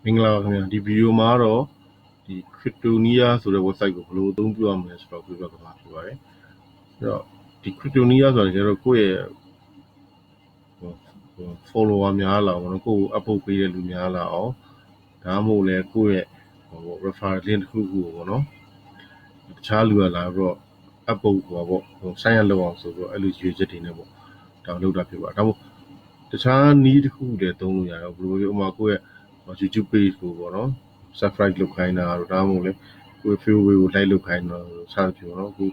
မင်္ဂလာပါခင်ဗျာဒီဗီဒီယိုမှာတော့ဒီ Kryptonia ဆိုတဲ့ website ကိုဘယ်လိုအသုံးပြုရမလဲဆိုတော့ပြောပြသွားမှာဖြစ်ပါတယ်အဲ့တော့ဒီ Kryptonia ဆိုတာကျတော့ကိုယ့်ရဲ့follower များလာအောင်ကိုယ့်ကို upvote ပေးတဲ့လူများလာအောင်ဒါမှမဟုတ်လဲကိုယ့်ရဲ့referral link တစ်ခုခုကိုပေါ့နော်တခြားလူကလာပြီးတော့ upvote sign up လုပ်အောင်ဆိုပြီးတော့အဲ့လိုရွေးချက်တွေနဲ့ပေါ့ဒါလုပ်တာဖြစ်ပါတယ်ဒါမှမဟုတ်တခြားနည်းတစ်ခုလည်းသုံးလို့ရတယ်ဘယ်လိုလဲဥပမာကိုယ့်ရဲ့ YouTube page ကိုပေါ့နော် subscribe လုပ်ခိုင်းတာတို့ဒါမှမဟုတ်လေကိုယ် favorite ကို like လုပ်ခိုင်းတာတို့စသဖြင့်ပေါ့နော်အခု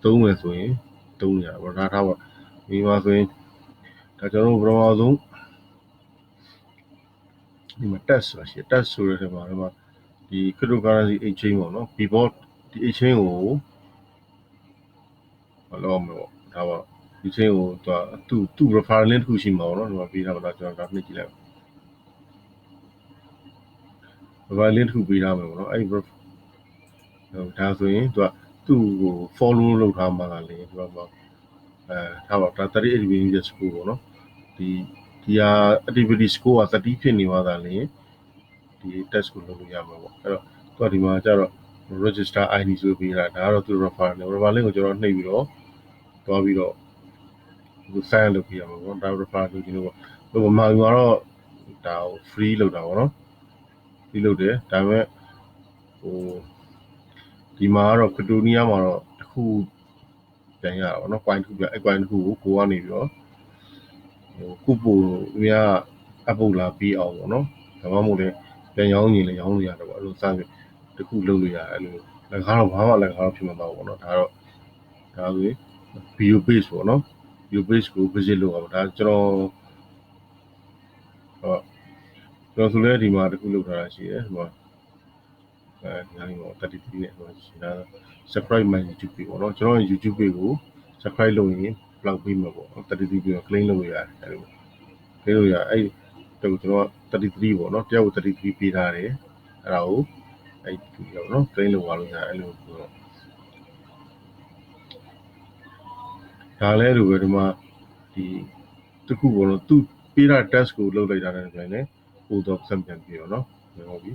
သုံးမယ်ဆိုရင်သုံးရတာပေါ့ဒါထားပါဒီမှာဆိုရင်ဒါကျွန်တော်တို့ပထမဆုံးဒီမှာ test ဆိုတာရှိတယ် test ဆိုတဲ့ထဲမှာဒီ cryptocurrency exchange ပေါ့နော် before ဒီ exchange ကိုမလုပ်မှာပေါ့ဒါပါဒီ exchange ကိုသူ့ referral link တစ်ခုရှိမှာပေါ့နော်ဒီမှာပေးထားပါတော့ကျွန်တော်ဒါနှိပ်ကြည့်လိုက်referral link တစ်ခုပေးထားမယ်ပေါ့နော်အဲ့ဒါဆိုရင်သူ့ကို follow လုပ်ထားမှာလေဒီမှာထားပါဒါ30 activity score ပေါ့နော်ဒီဟာ activity score က30ဖြစ်နေမှသာလေဒီ test ကိုလုပ်လို့ရမှာပေါ့အဲ့တော့ဒီမှာကျတော့ register ID ဆိုပေးတာဒါကတော့သူ referral link ကိုကျွန်တော်နှိပ်ပြီးတော့သွားပြီးတော့ဒီ sign လုပ်ပြရမှာပေါ့ဒါ referral လုပ်ခြင်းလို့ပေါ့ဟိုမှာတော့ဒါကို free လုပ်တာပေါ့နော် free လုပ်တယ်ဒါပေမဲ့ဒီမှာကတော့ Kryptonia မှာတော့တစ်ခုပြန်ရတာပေါ့နော် coin တစ်ခုပြန်အဲ့ coin တစ်ခုကိုကနေပြီးတော့ခုပိုများ upvote လာပြီးအောင်ပေါ့နော်ဒါမှမဟုတ်လည်းပြန်ရောင်းရင်လည်းရောင်းလို့ရတယ်ပေါ့အဲ့လိုစပြီးတစ်ခုလုပ်လို့ရတယ်အဲ့လိုလည်းကားတော့ဘာမှလည်းကားတော့ဖြစ်မှာပေါ့နော်ဒါဆိုရင် video page ပေါ့နော် video page ကို visit လုပ်အောင်ဒါကျွန်တော်ဆိုလဲဒီမှာတစ်ခုလုပ်ထားတာရှိတယ်ဒီမှာဒီနေ့တော့33နဲ့ဆိုရှိတာ subscribe my YouTube page ပေါ့နော်ကျွန်တော် YouTube page ကို subscribe လုပ်ရင် block ပေးမှာပေါ့33ပြီးတော့ claim လုပ်လို့ရတယ်အဲ့လို claim လို့ရအဲ့တော့ကျွန်တော်33ပေါ့နော်တယောက်ကို33ပေးထားတယ်အဲ့ဒါကိုအဲ့ဒီပေါ့နော် claim လုပ်သွားလို့ရတယ်အဲ့လိုဒါလည်းလိုပဲဒီမှာဒီတစ်ခုပေါ့နော်သူပေးတာ test ကိုလုပ်လိုက်တာနဲ့ပြန်လဲပို့တော့ဆက်ပြန်ပြီးတော့နော်ဟုတ်ပြီ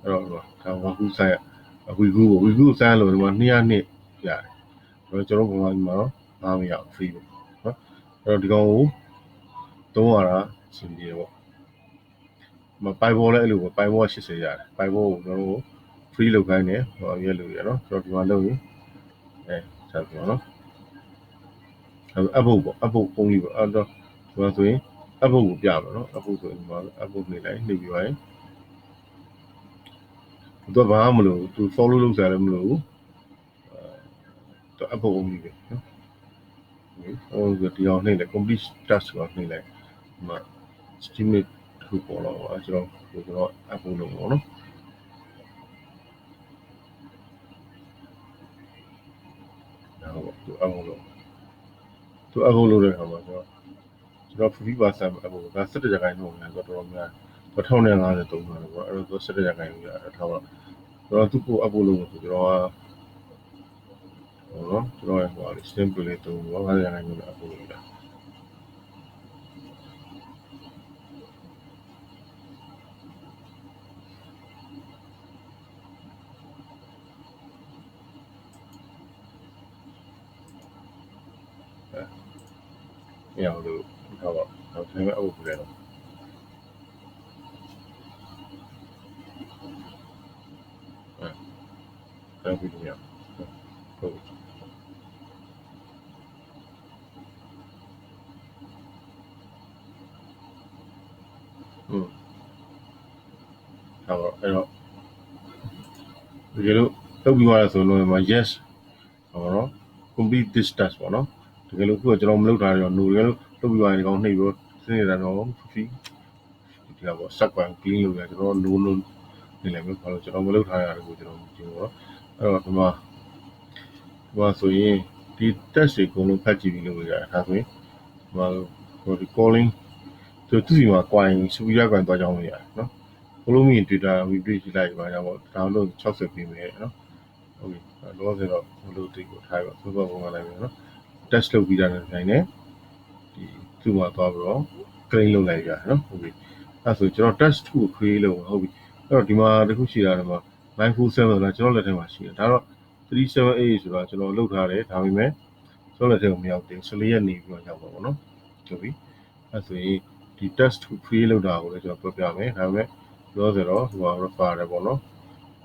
အဲ့တော့ဒါဝါကူဆိုင်ဝီကူဆိုင်လို့ဒီမှာ200နှစ်ရတယ်ကျွန်တော်ပုံမှန်မှာတော့9မရ free ပေါ့နော်အဲ့တော့ဒီကောင်ကိုသုံးရတာအဆင်ပြေပေါ့မပိုင်ဘောလည်းအဲ့လိုပေါ့ပိုင်ဘော80ရတယ်ပိုင်ဘောကိုကျွန်တော်တို့ free လုပ်ခိုင်းတယ်ဟောရက်လို့ရနော်ကျွန်တော်ဒီမှာလုပ်ရင်ဆက်ပြောနော်upvote ပုံလေးပေါ့အဲ့တော့ဒီမှာဆိုရင် upvote ကိုပြမယ်နော် upvote ဆိုရင်ဒီမှာ upvote နေလိုက်နေပြီးပါရင်သူဘာမှမလုပ်သူ follow လုပ်စားလည်းမလုပ်သူ upvote ပုံလေးပဲနော်ဟိုဒီအောင်နေလေ complete task ကိုနေလိုက်ဒီမှာ estimate ခုပေါ်တော့ကျွန်တော် upvote လုပ်ပါနော်ဟုတ်သူ upvote လုပ်တဲ့အခါမှာကျွန်တော် free version upvote ဒါ17ရာခိုင်နှုန်းနဲ့ဆိုတော့တော်တော်များ1050သုံးပါတော့အဲ့တော့17ရာခိုင်နှုန်းရထားပါကျွန်တော်သူ့ကို upvote လုပ်လို့ဆိုကျွန်တော်နော်ကျွန်တော်ရဲ့ဟို simple လေးသုံးပါ50ရာခိုင်နှုန်းနဲ့ upvote လုပ်တာရအောင်လို့ထားပါတော့ဒါပေမဲ့ upvote လုပ်တယ်အဲ့ဒီညဟုတ်အဲ့တော့ဒီလိုလုပ်ပြီးသွားရဆိုလို့မှာ yes ဟောနော် complete this task ပေါ့နော်တကယ်လို့ခုကကျွန်တော်မလုပ်တာတော့ no တကယ်လို့လုပ်ပြီးသွားရင်ဒီကောင်နှိပ်ပြီးစဉ်းနေတာတော့ free ဒီကပေါ့ subquan clean လုပ်ရကျွန်တော် no နေလိုက်မယ်ဘာလို့ကျွန်တော်မလုပ်ထားရတယ်ကိုကျွန်တော်ကြည့်တော့အဲ့တော့ဒီမှာဆိုရင်ဒီ test တွေအကုန်လုံးဖတ်ကြည့်ပြီးလုပ်လို့ရတယ်ဒါဆိုရင်ဒီမှာဒီ calling သူစီမှာ coin superior coin သွားကြောင်းလို့ရတယ်နော်ဘလို့မြင် data replace လိုက်ပါကြပေါ့ဒါလို့60ပေးမယ်နော်ဟုတ်ပြီလောဆယ်တော့ဘလို့တိတ်ကိုထားပါဆိုတော့ပုံမှန်လိုက်မယ်နော် test လုပ်ပြီးတာနဲ့ဆိုင်နေဒီသူ့မှာသွားပြီးတော့ claim လုပ်လိုက်ရတယ်နော်ဟုတ်ပြီ အဲ့ဆိုကျွန်တော် test တစ်ခု create လုပ်မှာဟုတ်ပြီအဲ့တော့ဒီမှာတစ်ခုရှိတာဒီမှာ947လားကျွန်တော်လက်ထဲမှာရှိတယ်ဒါတော့378ဆိုတာကျွန်တော်လုပ်ထားတယ်ဒါပေမဲ့ကျွန်တော်လက်ထဲကိုမရောက်သေးဘူး14ရက်နေပြီးတော့ရောက်ပါပေါ့နော်ဟုတ်ပြီအဲ့ဆိုရင်ဒီ test တစ်ခု create လုပ်တာကိုလည်းကျွန်တော်ပြောပြမယ်ဒါပေမဲ့ပြောဆိုတော့ဟို referral ပေါ့နော်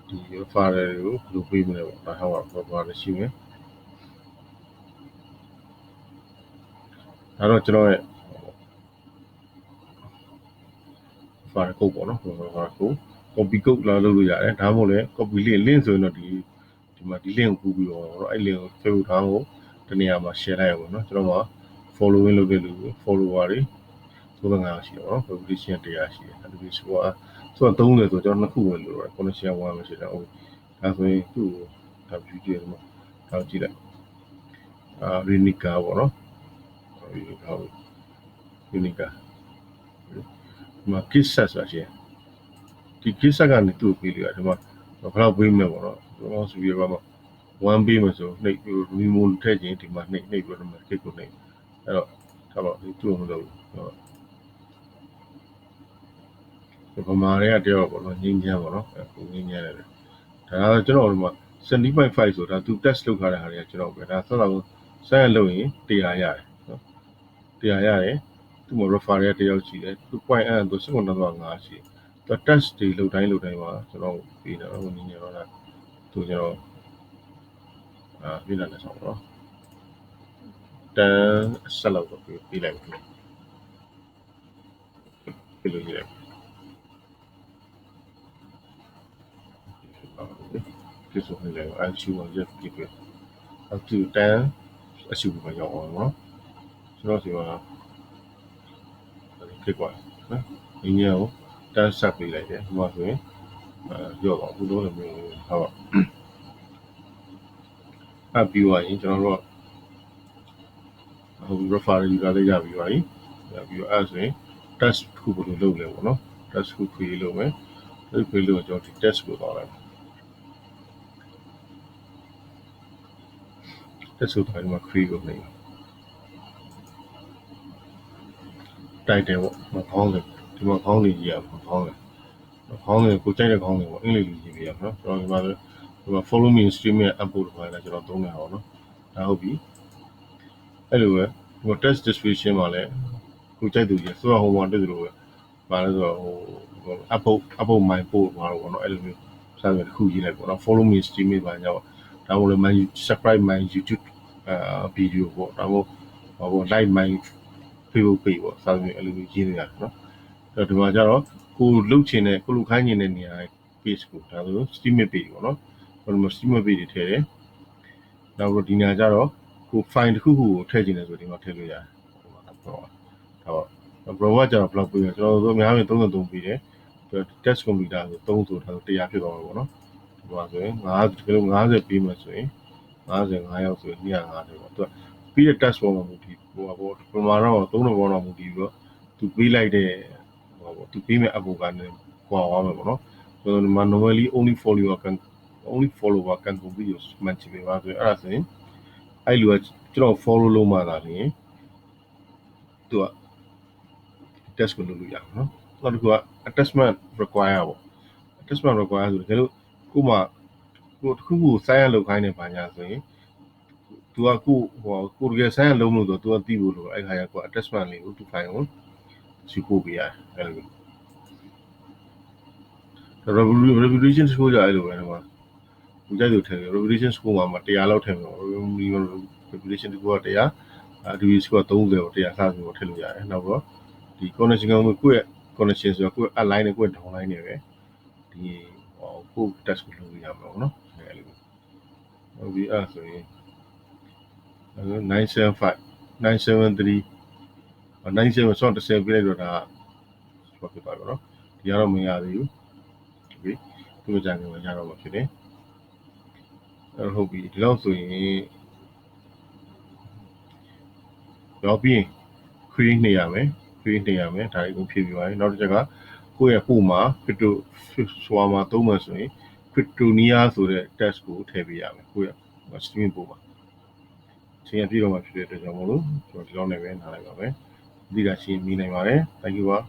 ဒီ referral တွေကိုဘယ်လိုပေးမလဲပေါ့ဒါဟော referral ရှိမယ်ဒါတော့ကျွန်တော်ရဲ့ referral code ပေါ့နော် referral code copy code လာလုပ်လို့ရတယ်ဒါမှမဟုတ်လည်း copy link ဆိုရင်တော့ဒီမှာဒီ link ကိုကူးပြီးတော့အဲ့ link ကို Facebook ထားကိုတနေရာမှာ share လိုက်ရအောင်နော်ကျွန်တော်က following လုပ်တဲ့လူ follower တွေ35ရှိတော့နော် publication 100ရှိတယ်အဲ့ဒီဆိုတာဆိုတော့30ဆိုကျွန်တော်နှစ်ခုပဲလို့ရတယ် connection 1ပဲရှိတယ်ဟုတ်ဒါဆိုရင်သူ့ကိုဒါ view ကြည့်ရမှာဒါကြည့်လိုက်Renica ပေါ့နော် Renica ဒီမှာ kiss set ဆိုတာရှိတယ်ဒီ kiss set ကနေသူ့ကိုပေးလို့ရတယ်ဒီမှာဘယ်လောက်ပေးမလဲပေါ့နော်ကျွန်တော်ဆိုပြီးတော့1ပေးမယ်ဆိုနှိပ် remove ထည့်ခြင်းဒီမှာနှိပ်ပြီးတော့ဒီမှာ click ကိုနှိပ်အဲ့တော့ထားပါသူ့ကိုမလုပ်ဘူးဗမာတွေကတယောက်ပေါ့နော်ငင်းချမ်းပေါ့နော်ငင်းချမ်းတယ်ဒါကကျွန်တော်ဒီမှာ 70.5 ဆိုတာသူ test လုပ်ထားတဲ့ဟာတွေကကျွန်တော်ပဲဒါဆက်တော့ဆက်ရလုပ်ရင်100ရတယ်နော်100ရတယ်သူ့မှာ refer ရတယောက်ရှိတယ်သူ point အဲ့ဒါဆို19.5ရှိတယ်သူ test တွေလုပ်တိုင်းမှာကျွန်တော်ပြီးတော့ဟိုနည်းတော့လားသူကျွန်တော်ပြီးလာတယ်ဆိုတော့တန်းဆက်လောက်တော့ပြီးလိုက်ပြီပြီးလို့ရတယ်ဒီဆိုရင်လည်းအချို့ရက်ပြီးပြီအခုတန်းအချို့ပဲရောက်အောင်နော်ကျွန်တော်စီမှာဖြစ်သွားနော်ဒီညကိုတန်းဆက်ပေးလိုက်တယ်ဒီမှာဆိုရင်ရော့တော့ဘူးလို့မျိုးဟုတ်အပ်ပြီးသွားရင်ကျွန်တော်တို့ဟို referral ယူတာလည်းရပြီးပါပြီရပြီးတော့အဲ့ဆိုရင် test တစ်ခုဘယ်လိုလုပ်လဲပေါ့နော် test တစ်ခု create လုပ်မယ်ဒီ create လို့ကျွန်တော်ဒီ test ကိုသွားလိုက်test ကိုတိုင်းမှာ create လုပ်နေတိုက်တယ်ပေါ့မခေါင်းတယ်ဒီမှာခေါင်းနေကြီးရမှာခေါင်းတယ်ကိုကြိုက်တဲ့ခေါင်းတွေပေါ့အင်္ဂလိပ်လိုရေးပြရမှာနော်ကျွန်တော်ဒီမှာ follow me stream ရဲ့ upload ဖိုင်လည်းကျွန်တော်သုံးနေတာပေါ့နော်ဒါဟုတ်ပြီအဲ့လိုပဲဒီ test description မှာလည်းကိုကြိုက်သူကြီးဆိုတော့ဟိုမှာတက်သလိုပဲပါလဲဆိုတော့ဟို upload my post မှာတော့ပေါ့နော်အဲ့လိုမျိုးစာမျိုးတစ်ခုရေးလိုက်ပေါ့နော် follow me stream ပါညောဒါမှမဟုတ်လည်း subscribe my YouTube video ပေါ့ဒါမှမဟုတ် like my Facebook page ပေါ့စာမျိုးအဲ့လိုမျိုးရေးနေရတယ်နော်အဲ့တော့ဒီမှာကျတော့ကိုလုတ်ချင်တဲ့ကိုလူခိုင်းချင်တဲ့နေရာ page ကိုဒါဆို stream page ပေါ့နော်ဟိုမှာ stream page တွေထည့်တယ်နောက်တော့ဒီနေရာကျတော့ကို file တစ်ခုခုကိုထည့်ချင်တယ်ဆိုဒီမှာထည့်လို့ရတယ်browser ကျတော့ block ပေးတယ်ကျွန်တော်တို့အများကြီး33ပေးတယ် test computer ဆို3ဆိုတော့100ဖြစ်သွားမှာပေါ့နော်ဒီမှာဆိုရင်50ကလေး50ပေးမှဆိုရင်55ရောက်ဆိုရင်250ပေါ့သူကပြီးတဲ့ test ပေါ်မှာမူတည်ဟိုပေါ့ပမာတော့3ဘောတော့မူတည်ပြီးတော့သူပေးလိုက်တဲ့ဟိုပေါ့သူပေးမဲ့ app ကနေကွာသွားမှာပေါ့နော်ဆိုတော့ဒီမှာ normally only follower can complete your match ပဲပါဆိုရင်အဲ့ဒါဆိုရင်အဲ့လူကကျွန်တော် follow လုပ်မှသာလျှင်သူက test ကိုလုပ်လို့ရမှာနော်နောက်တစ်ခုက attachment require ပေါ့ attachment require ဆိုတော့ကိုမှကိုတစ်ခုခု sign up လုပ်ခိုင်းနေပါညာဆိုရင်သူကကိုတကယ် sign up လုပ်လို့ဆိုတော့သူကသိဖို့လို့အဲ့ခါကျကို attachment လေးကိုသူ file ကိုစီပို့ပေးရတယ်အဲ့လို reputation score ကြအဲ့လိုပဲဒီမှာသူကြိုက်လို့ထည့်တယ် reputation score မှာ100လောက်ထည့်မယ် reputation score က100ဒီ score 30ကို100စပြီးတော့ထည့်လို့ရတယ်နောက်တော့ဒီ connection ကိုယ့်ရဲ့ connection ဆိုတော့ကိုယ့် align နဲ့ကိုယ့် downline နဲ့ပဲဒီကို test ကိုလုပ်လို့ရမှာပေါ့နော်အဲ့လိုဟုတ်ပြီအဲ့ဆိုရင်975 973 97 ဆိုတော့10ပြလိုက်တော့ဒါဆိုဖြစ်သွားပြီနော်ဒီကတော့မရသေးဘူးဟုတ်ပြီသူ့ကြံနေမှာရတော့မှာဖြစ်တယ်အဲ့ဟုတ်ပြီဒီလောက်ဆိုရင်တော့ပြီးရင် create နေရမယ်ဒါတွေကုန်ဖြစ်ပြီးပါတယ်နောက်တစ်ချက်ကကိုယ့်ရဲ့ပို့မှာ crypto ဆွာမှာသုံးမှဆိုရင် Kryptonia ဆိုတဲ့ test ကိုထည့်ပေးရမယ်ကိုယ့်ရဲ့ stream ပို့မှာချိန်ရပြည့်တော့မှဖြစ်တဲ့အတွက်ကြောင့်မလို့ကျွန်တော်ဒီလောက်နဲ့ပဲနားလိုက်ပါမယ်ဒီကရှင်းမိနိုင်ပါတယ် thank you ပါ